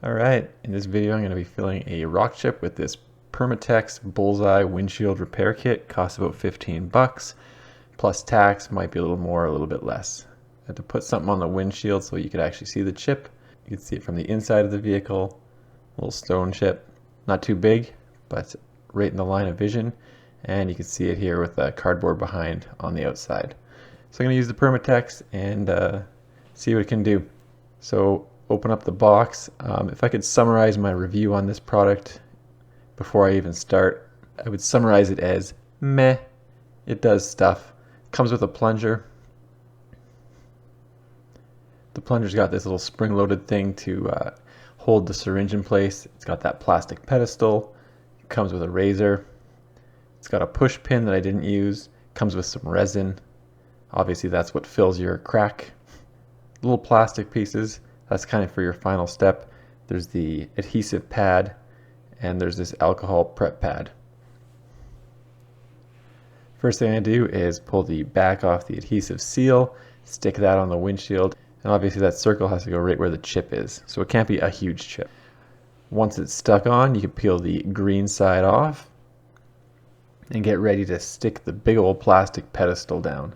Alright, in this video I'm going to be filling a rock chip with this Permatex Bullseye windshield repair kit. Costs about 15 bucks, plus tax, might be a little more, a little bit less. I had to put something on the windshield so you could actually see the chip. You can see it from the inside of the vehicle. Little stone chip, not too big, but right in the line of vision. And you can see it here with the cardboard behind on the outside. So I'm going to use the Permatex and see what it can do. So open up the box. If I could summarize my review on this product before I even start, I would summarize it as meh. It does stuff. Comes with a plunger. The plunger's got this little spring-loaded thing to hold the syringe in place. It's got that plastic pedestal. It comes with a razor. It's got a push pin that I didn't use. It comes with some resin. Obviously that's what fills your crack. Little plastic pieces. That's kind of for your final step. There's the adhesive pad and there's this alcohol prep pad. First thing I do is pull the back off the adhesive seal, stick that on the windshield, and obviously that circle has to go right where the chip is, so it can't be a huge chip. Once it's stuck on, you can peel the green side off and get ready to stick the big old plastic pedestal down.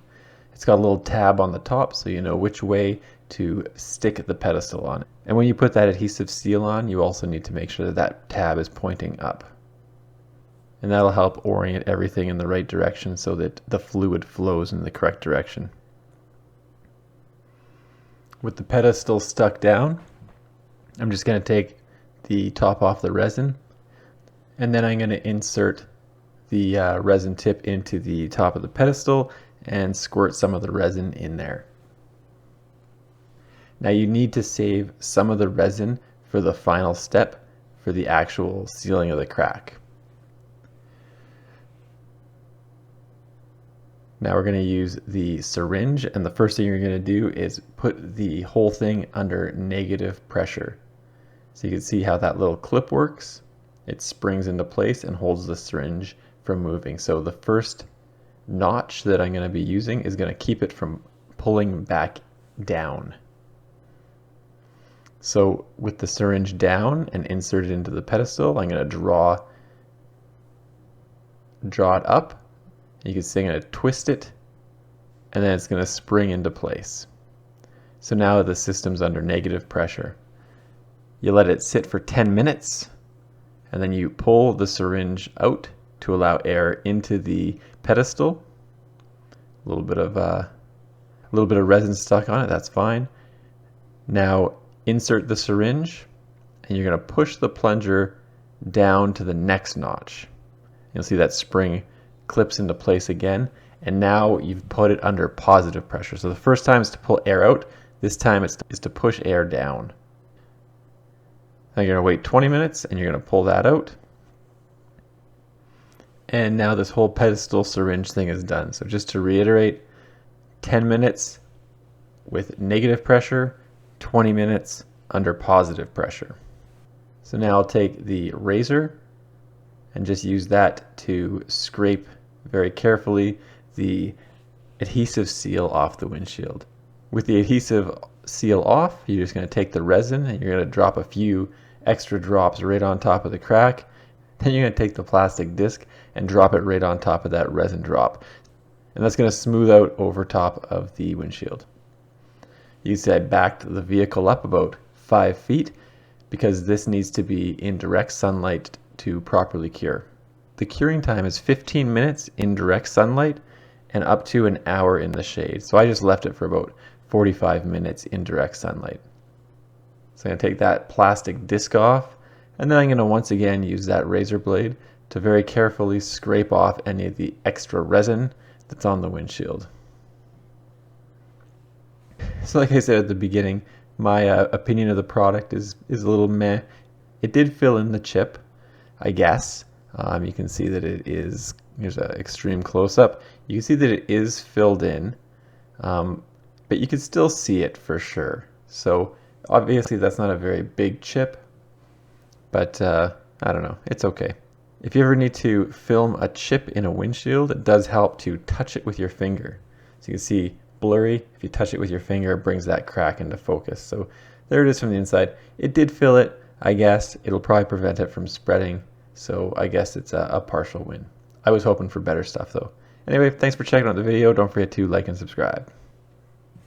It's got a little tab on the top so you know which way to stick the pedestal on. And when you put that adhesive seal on, you also need to make sure that that tab is pointing up. And that'll help orient everything in the right direction so that the fluid flows in the correct direction. With the pedestal stuck down, I'm just going to take the top off the resin, and then I'm going to insert the resin tip into the top of the pedestal and squirt some of the resin in there. Now you need to save some of the resin for the final step, for the actual sealing of the crack. Now we're going to use the syringe, and the first thing you're going to do is put the whole thing under negative pressure. So you can see how that little clip works. It springs into place and holds the syringe from moving. So the first notch that I'm going to be using is going to keep it from pulling back down. So with the syringe down and inserted into the pedestal, I'm going to draw it up. You can see I'm going to twist it, and then it's going to spring into place. So now the system's under negative pressure. You let it sit for 10 minutes, and then you pull the syringe out to allow air into the pedestal. A little bit of resin stuck on it, that's fine. Now insert the syringe, and you're going to push the plunger down to the next notch. You'll see that spring clips into place again, and now you've put it under positive pressure. So the first time is to pull air out, this time is to push air down. Now you're going to wait 20 minutes and you're going to pull that out. And now this whole pedestal syringe thing is done. So just to reiterate, 10 minutes with negative pressure, 20 minutes under positive pressure. So now I'll take the razor and just use that to scrape very carefully the adhesive seal off the windshield. With the adhesive seal off, you're just going to take the resin and you're going to drop a few extra drops right on top of the crack. Then you're going to take the plastic disc and drop it right on top of that resin drop. And that's going to smooth out over top of the windshield. You see I backed the vehicle up about 5 feet because this needs to be in direct sunlight to properly cure. The curing time is 15 minutes in direct sunlight and up to an hour in the shade. So I just left it for about 45 minutes in direct sunlight. So I'm going to take that plastic disc off, and then I'm going to once again use that razor blade to very carefully scrape off any of the extra resin that's on the windshield. So like I said at the beginning, my opinion of the product is a little meh. It did fill in the chip, I guess. You can see that it is, here's an extreme close-up. You can see that it is filled in, but you can still see it for sure. So obviously that's not a very big chip, but I don't know, it's okay. If you ever need to film a chip in a windshield, it does help to touch it with your finger. So you can see blurry, if you touch it with your finger, it brings that crack into focus. So there it is from the inside. It did fill it. I guess it'll probably prevent it from spreading, so I guess it's a partial win. I was hoping for better stuff though. Anyway, thanks for checking out the video. Don't forget to like and subscribe.